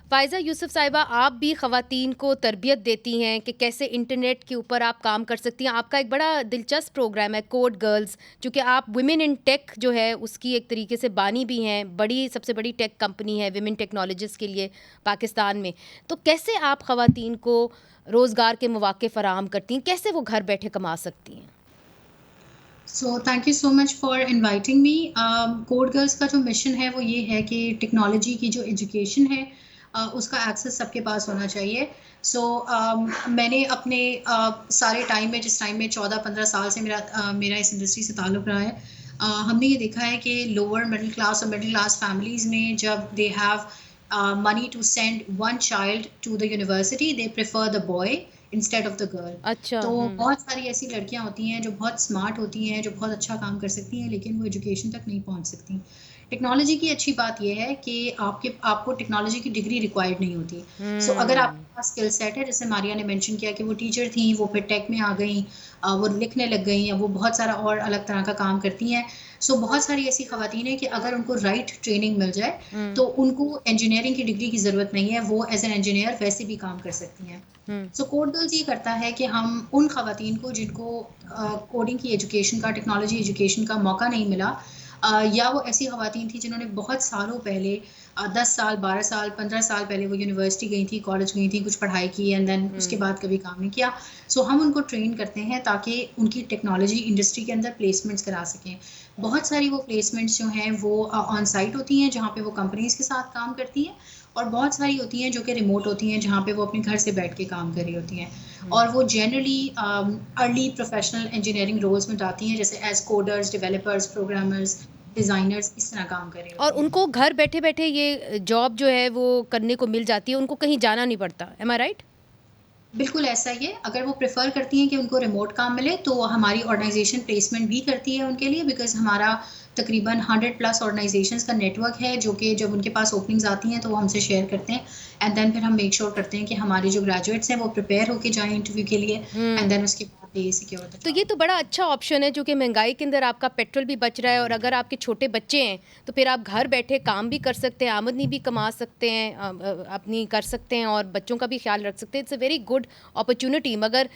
فائزہ یوسف صاحبہ، آپ بھی خواتین کو تربیت دیتی ہیں کہ کیسے انٹرنیٹ کے اوپر آپ کام کر سکتی ہیں. آپ کا ایک بڑا دلچسپ پروگرام ہے کوڈ گرلز، جو کہ آپ ویمن ان ٹیک جو ہے اس کی ایک طریقے سے بانی بھی ہیں. سب سے بڑی ٹیک کمپنی ہے ویمن ٹیکنالوجسٹ کے لیے پاکستان میں. تو کیسے آپ خواتین کو روزگار کے مواقع فراہم کرتی ہیں، کیسے وہ گھر بیٹھے کما سکتی ہیں؟ So thank you so much for inviting me. Code girls کا جو مشن ہے وہ یہ ہے کہ ٹیکنالوجی کی جو ایجوکیشن ہے اس کا ایکسیس سب کے پاس ہونا چاہیے. سو میں نے اپنے سارے ٹائم میں، جس ٹائم میں 14-15 سال سے میرا اس انڈسٹری سے تعلق رہا ہے، ہم نے یہ دیکھا ہے کہ لوور مڈل کلاس اور مڈل کلاس فیملیز میں جب they have money to send one child to the university, they prefer the boy instead of the girl. اچھا. تو بہت ساری ایسی لڑکیاں ہوتی ہیں جو بہت اسمارٹ ہوتی ہیں، جو بہت اچھا کام کر سکتی ہیں، لیکن وہ ایجوکیشن تک نہیں پہنچ سکتی. ٹیکنالوجی کی اچھی بات یہ ہے کہ آپ کو ٹیکنالوجی کی ڈگری ریکوائرڈ نہیں ہوتی. سو اگر آپ کے پاس اسکل سیٹ ہے، جیسے ماریا نے مینشن کیا کہ وہ ٹیچر تھیں، وہ پھر ٹیک میں آ گئیں، وہ لکھنے لگ گئیں، یا وہ بہت سارا اور الگ طرح کا کام کرتی ہیں. سو بہت ساری ایسی خواتین ہیں کہ اگر ان کو رائٹ ٹریننگ مل جائے تو ان کو انجینئرنگ کی ڈگری کی ضرورت نہیں ہے، وہ ایز این انجینئر ویسے بھی کام کر سکتی ہیں. سو کوڈ گرلز یہ کرتا ہے کہ ہم ان خواتین کو جن کو کوڈنگ کی ایجوکیشن کا، ٹیکنالوجی ایجوکیشن کا موقع نہیں ملا، یا وہ ایسی خواتین تھیں جنہوں نے بہت سالوں پہلے 10 سال 12 سال 15 سال پہلے وہ یونیورسٹی گئی تھی، کالج گئی تھیں، کچھ پڑھائی کی، اینڈ دین اس کے بعد کبھی کام نہیں کیا. سو ہم ان کو ٹرین کرتے ہیں تاکہ ان کی ٹیکنالوجی انڈسٹری کے اندر پلیسمنٹس کرا سکیں. بہت ساری وہ پلیسمنٹس جو ہیں وہ آن سائٹ ہوتی ہیں، جہاں پہ وہ کمپنیز کے ساتھ کام کرتی ہیں، اور بہت ساری ہوتی ہیں جو کہ ریموٹ ہوتی ہیں، جہاں پہ وہ اپنے گھر سے بیٹھ کے کام کر رہی ہوتی ہیں. اور وہ generally early professional engineering roles میں جاتی ہیں، جیسے as coders, developers, programmers, designers, اس طرح کام کر رہی اور ہوتی ان ہیں. کو گھر بیٹھے بیٹھے یہ جاب جو ہے وہ کرنے کو مل جاتی ہے، ان کو کہیں جانا نہیں پڑتا. ایم آئی رائٹ؟ بالکل ایسا ہی ہے. اگر وہ پریفر کرتی ہیں کہ ان کو ریموٹ کام ملے تو ہماری آرگنائزیشن پلیسمنٹ بھی کرتی ہے ان کے لیے، بیکاز ہمارا تقریباً 100+ آرگنائزیشنز کا نیٹ ورک ہے، جو کہ جب ان کے پاس اوپننگز آتی ہیں تو وہ ہم سے شیئر کرتے ہیں، اینڈ دین پھر ہم میک شیور کرتے ہیں کہ ہمارے جو گریجویٹس ہیں وہ پریپیئر ہو کے جائیں انٹرویو کے لیے، اینڈ دین اس کے بعد دے سیکیور دا تو جاب. یہ تو بڑا اچھا آپشن ہے، جو کہ مہنگائی کے اندر آپ کا پیٹرول بھی بچ رہا ہے، اور اگر آپ کے چھوٹے بچے ہیں تو پھر آپ گھر بیٹھے کام بھی کر سکتے ہیں، آمدنی بھی کما سکتے ہیں، اپنی کر سکتے ہیں، اور بچوں کا بھی خیال رکھ سکتے ہیں. It's a very good opportunity. مگر